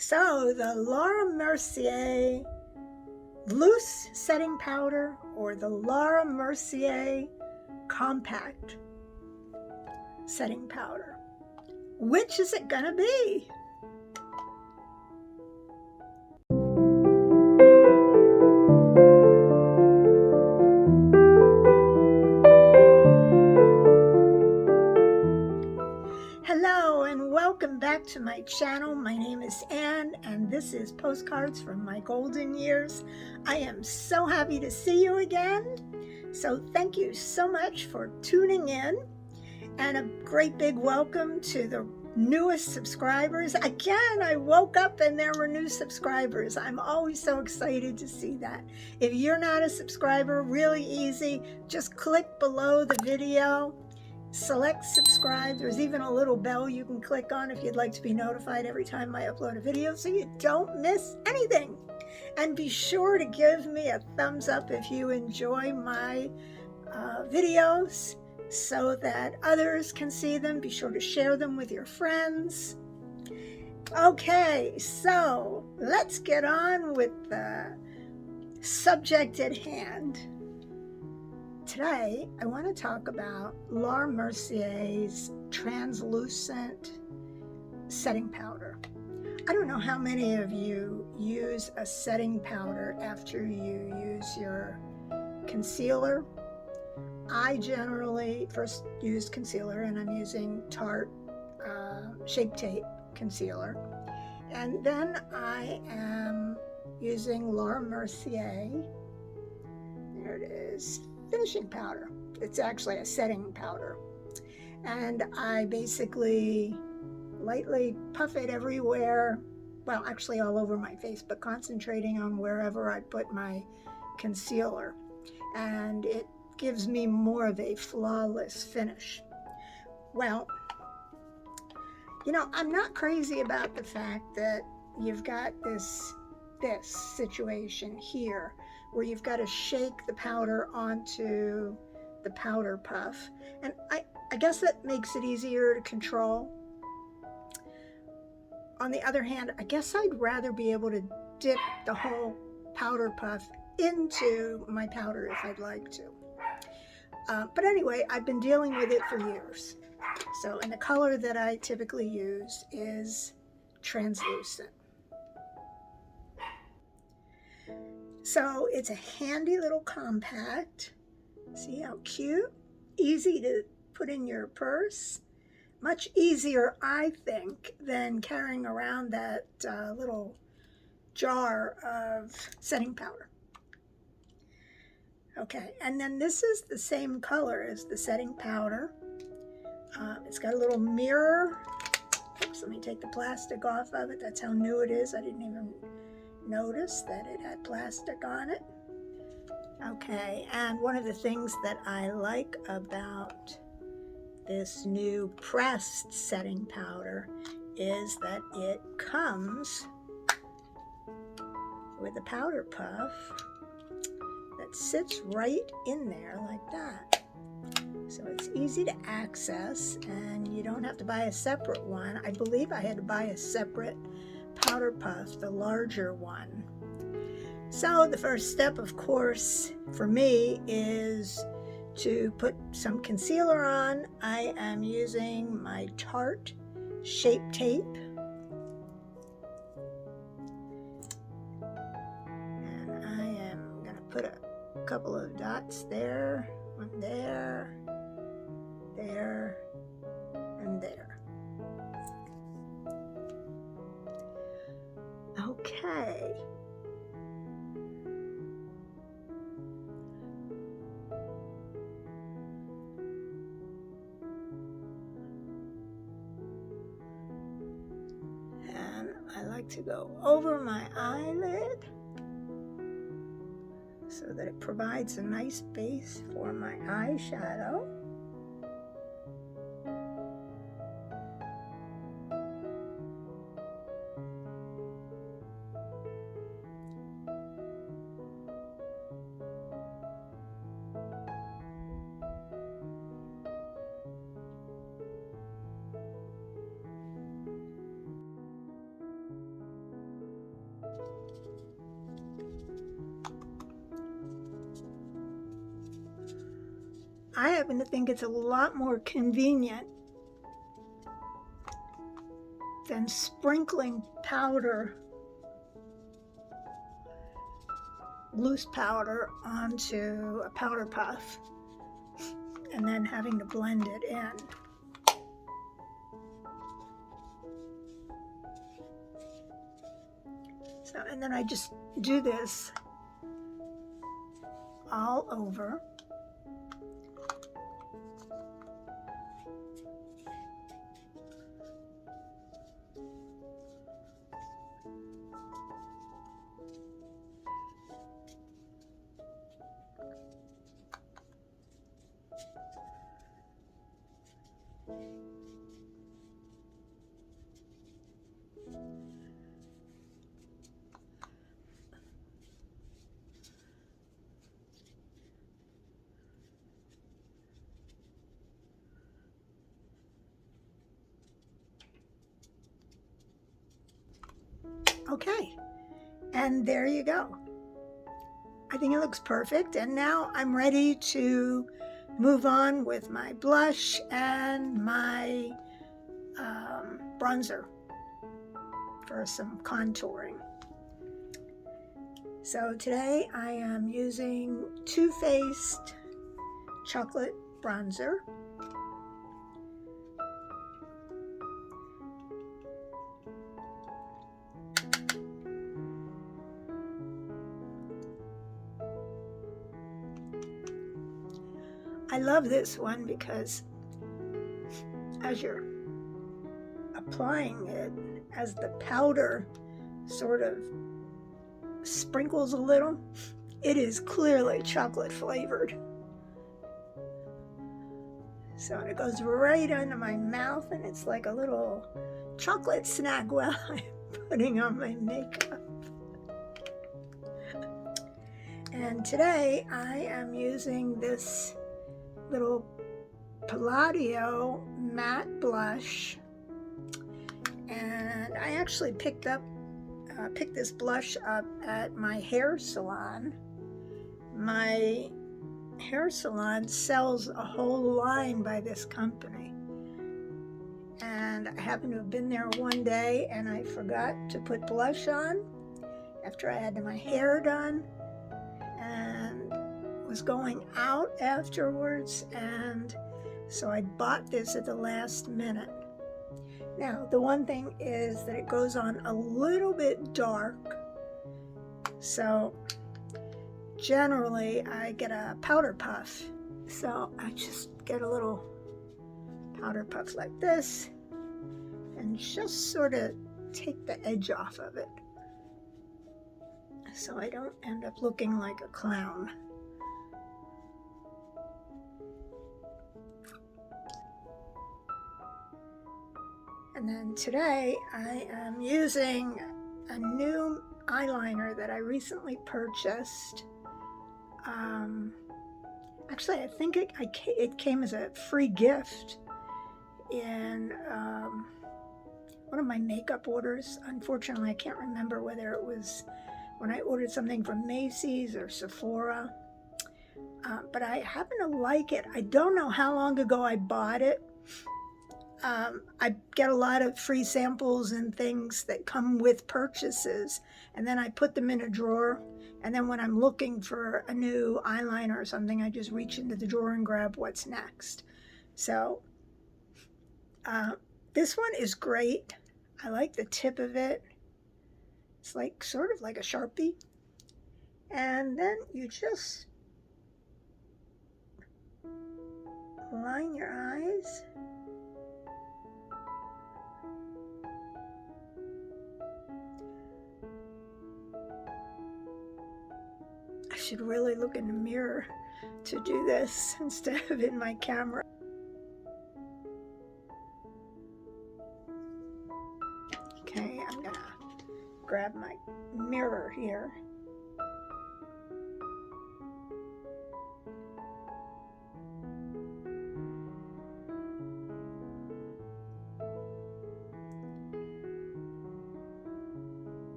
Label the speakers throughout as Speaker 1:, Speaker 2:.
Speaker 1: So the Laura Mercier loose setting powder or the Laura Mercier compact setting powder. Which is it gonna be? Hello and welcome back to my channel. My name is Anne and this is Postcards from My Golden Years. I am so happy to see you again. So thank you so much for tuning in, and a great big welcome to the newest subscribers. Again, I woke up and there were new subscribers. I'm always so excited to see that. If you're not a subscriber, really easy. Just click below the video. Select subscribe. There's even a little bell you can click on if you'd like to be notified every time I upload a video so you don't miss anything. And be sure to give me a thumbs up if you enjoy my videos so that others can see them. Be sure to share them with your friends. Okay, so let's get on with the subject at hand. Today, I want to talk about Laura Mercier's translucent setting powder. I don't know how many of you use a setting powder after you use your concealer. I generally first use concealer, and I'm using Tarte Shape Tape concealer. And then I am using Laura Mercier. There it is. Finishing powder. It's actually a setting powder, and I basically lightly puff it everywhere, well, actually all over my face, but concentrating on wherever I put my concealer, and it gives me more of a flawless finish. Well, you know, I'm not crazy about the fact that you've got this situation here where you've got to shake the powder onto the powder puff. And I guess that makes it easier to control. On the other hand, I guess I'd rather be able to dip the whole powder puff into my powder if I'd like to. But anyway, I've been dealing with it for years. So, and the color that I typically use is translucent. So it's a handy little compact. See how cute? Easy to put in your purse. Much easier, I think, than carrying around that little jar of setting powder. Okay, and then this is the same color as the setting powder. It's got a little mirror. Oops, let me take the plastic off of it. That's how new it is. I didn't even notice that it had plastic on it. Okay, and one of the things that I like about this new pressed setting powder is that it comes with a powder puff that sits right in there like that. So it's easy to access, and you don't have to buy a separate one. I believe I had to buy a separate powder puff, the larger one. So the first step, of course, for me is to put some concealer on. I am using my Tarte Shape Tape. And I am going to put a couple of dots there, one there, there, and there. Okay. And I like to go over my eyelid so that it provides a nice base for my eyeshadow. I happen to think it's a lot more convenient than sprinkling powder, loose powder, onto a powder puff and then having to blend it in. So, and then I just do this all over. Okay, and there you go. I think it looks perfect, and now I'm ready to move on with my blush and my bronzer for some contouring. So today I am using Too Faced chocolate bronzer. I love this one because as you're applying it, as the powder sort of sprinkles a little, it is clearly chocolate flavored. So it goes right under my mouth, and it's like a little chocolate snack while I'm putting on my makeup. And today I am using this little Palladio matte blush, and I actually picked this blush up at my hair salon. My hair salon sells a whole line by this company, and I happened to have been there one day and I forgot to put blush on after I had my hair done, and was going out afterwards, and so I bought this at the last minute. Now, the one thing is that it goes on a little bit dark, so generally I get a powder puff. So I just get a little powder puff like this and just sort of take the edge off of it so I don't end up looking like a clown. And then today I am using a new eyeliner that I recently purchased. Actually, I think it came as a free gift in one of my makeup orders. Unfortunately, I can't remember whether it was when I ordered something from Macy's or Sephora. But I happen to like it. I don't know how long ago I bought it. I get a lot of free samples and things that come with purchases, and then I put them in a drawer, and then when I'm looking for a new eyeliner or something, I just reach into the drawer and grab what's next. So this one is great. I like the tip of it. It's like sort of like a Sharpie, and then you just line your eyes. I should really look in the mirror to do this instead of in my camera. Okay, I'm gonna grab my mirror here.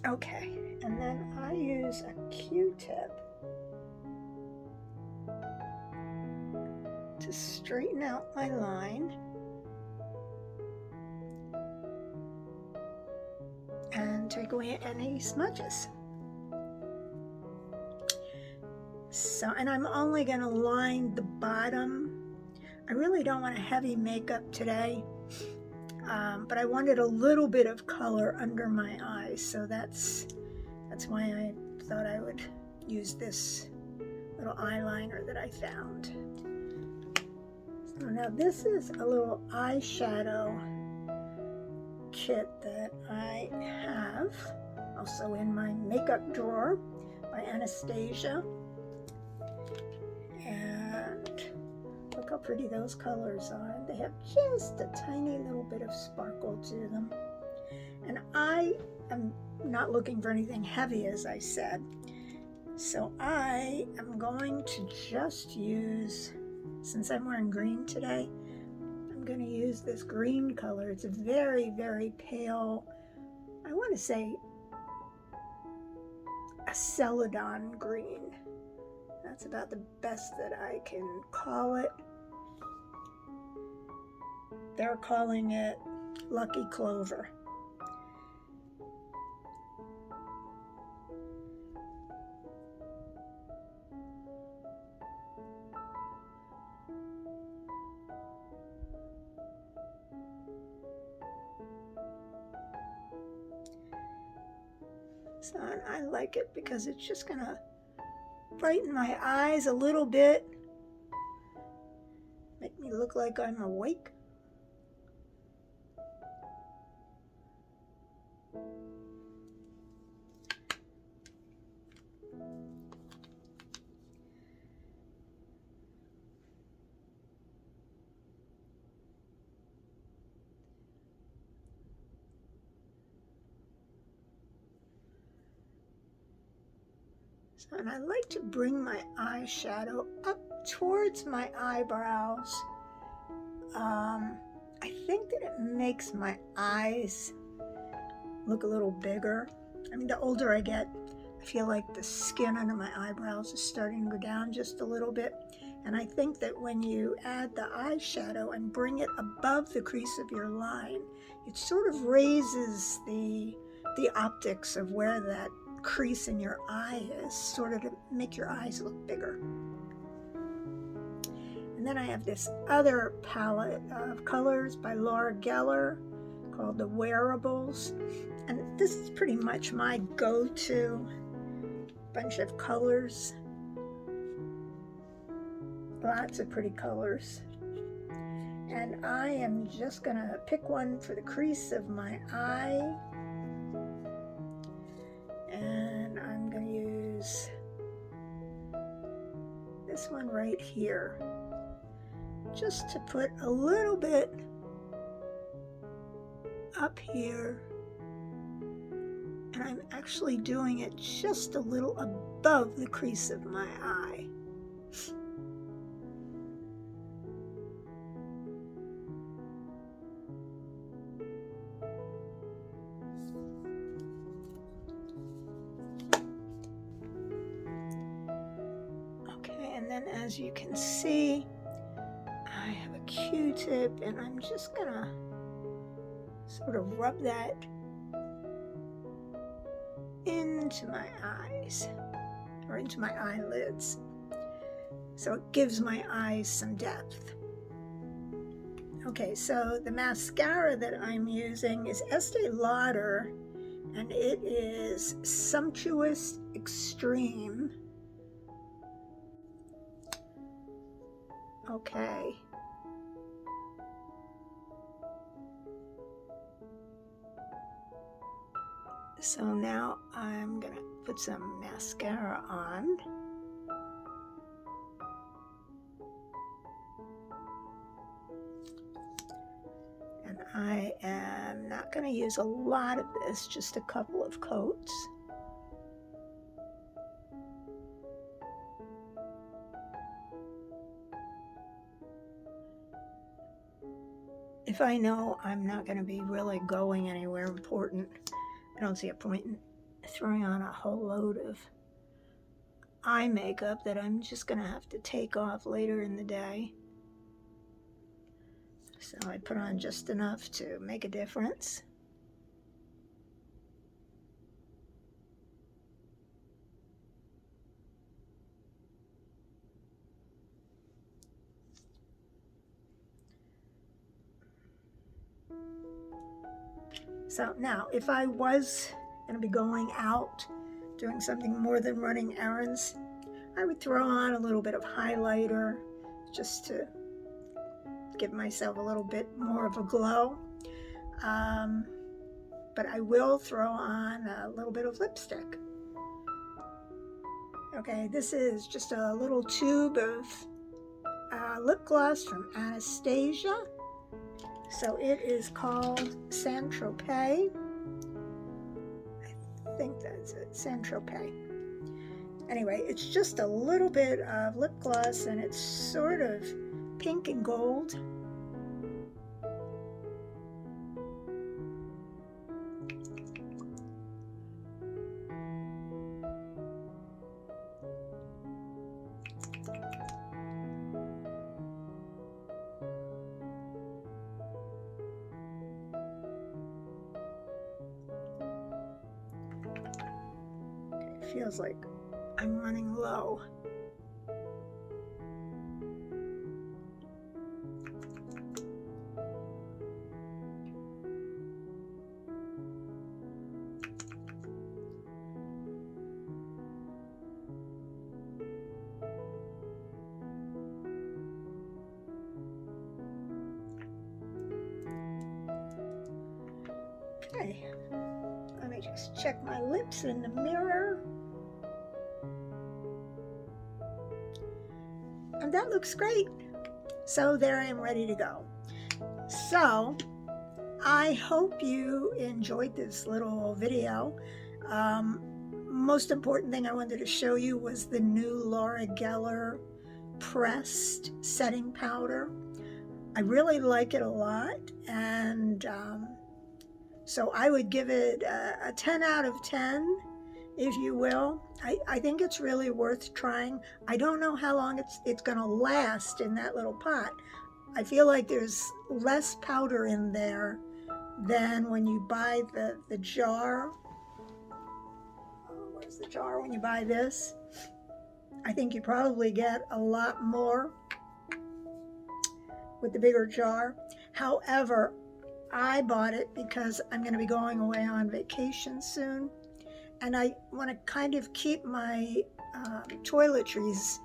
Speaker 1: Okay, and then I use a Q-tip to straighten out my line and take away any smudges. So, and I'm only going to line the bottom. I really don't want a heavy makeup today, but I wanted a little bit of color under my eyes, so that's why I thought I would use this little eyeliner that I found. So now this is a little eyeshadow kit that I have also in my makeup drawer by Anastasia. And look how pretty those colors are. They have just a tiny little bit of sparkle to them. And I am not looking for anything heavy, as I said. So I am going to just use, since I'm wearing green today, I'm going to use this green color. It's a very, very pale, I want to say a celadon green. That's about the best that I can call it. They're calling it Lucky Clover. So I like it because it's just gonna brighten my eyes a little bit, make me look like I'm awake. So, and I like to bring my eyeshadow up towards my eyebrows. I think that it makes my eyes look a little bigger. I mean, the older I get, I feel like the skin under my eyebrows is starting to go down just a little bit. And I think that when you add the eyeshadow and bring it above the crease of your line, it sort of raises the optics of where that crease in your eye is, sort of to make your eyes look bigger. And then I have this other palette of colors by Laura Geller called the Wearables. And this is pretty much my go-to bunch of colors. Lots of pretty colors. And I am just gonna pick one for the crease of my eye. And I'm gonna use this one right here, just to put a little bit up here. And I'm actually doing it just a little above the crease of my eye. Okay, and then as you can see, I have a Q-tip and I'm just gonna sort of rub that into my eyes, or into my eyelids, so it gives my eyes some depth. Okay, so the mascara that I'm using is Estee Lauder, and it is Sumptuous Extreme. Okay. So now I'm gonna put some mascara on. And I am not gonna use a lot of this, just a couple of coats. If I know I'm not gonna be really going anywhere important, I don't see a point in throwing on a whole load of eye makeup that I'm just going to have to take off later in the day. So I put on just enough to make a difference. So now, if I was going to be going out, doing something more than running errands, I would throw on a little bit of highlighter just to give myself a little bit more of a glow. But I will throw on a little bit of lipstick. Okay, this is just a little tube of lip gloss from Anastasia. So it is called Saint Tropez. I think that's it, Saint Tropez. Anyway, it's just a little bit of lip gloss and it's sort of pink and gold. Feels like I'm running low. Okay, let me just check my lips in the mirror. And that looks great. So there I am, ready to go. So I hope you enjoyed this little video. Most important thing I wanted to show you was the new Laura Geller pressed setting powder. I really like it a lot, and so I would give it a 10 out of 10, if you will. I think it's really worth trying. I don't know how long it's going to last in that little pot. I feel like there's less powder in there than when you buy the jar. Where's the jar when you buy this? I think you probably get a lot more with the bigger jar. However, I bought it because I'm going to be going away on vacation soon. And I want to kind of keep my toiletries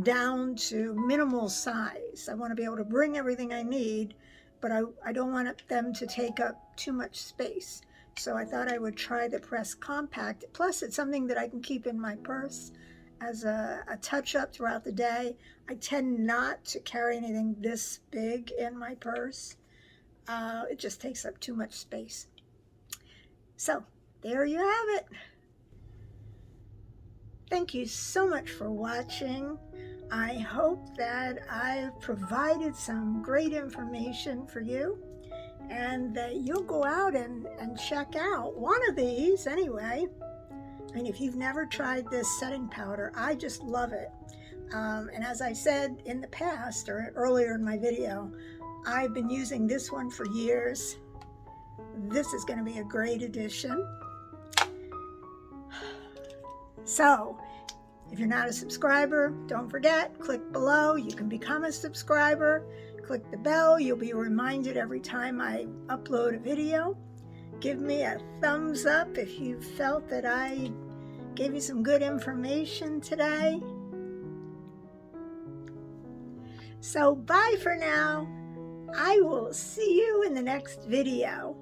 Speaker 1: down to minimal size. I want to be able to bring everything I need, but I don't want them to take up too much space. So I thought I would try the Press Compact. Plus, it's something that I can keep in my purse as a touch-up throughout the day. I tend not to carry anything this big in my purse. It just takes up too much space. So there you have it. Thank you so much for watching. I hope that I've provided some great information for you and that you'll go out and check out one of these anyway. I mean, if you've never tried this setting powder, I just love it. And as I said in the past or earlier in my video, I've been using this one for years. This is going to be a great addition. So, if you're not a subscriber, don't forget, click below. You can become a subscriber. Click the bell. You'll be reminded every time I upload a video. Give me a thumbs up if you felt that I gave you some good information today. So, bye for now. I will see you in the next video.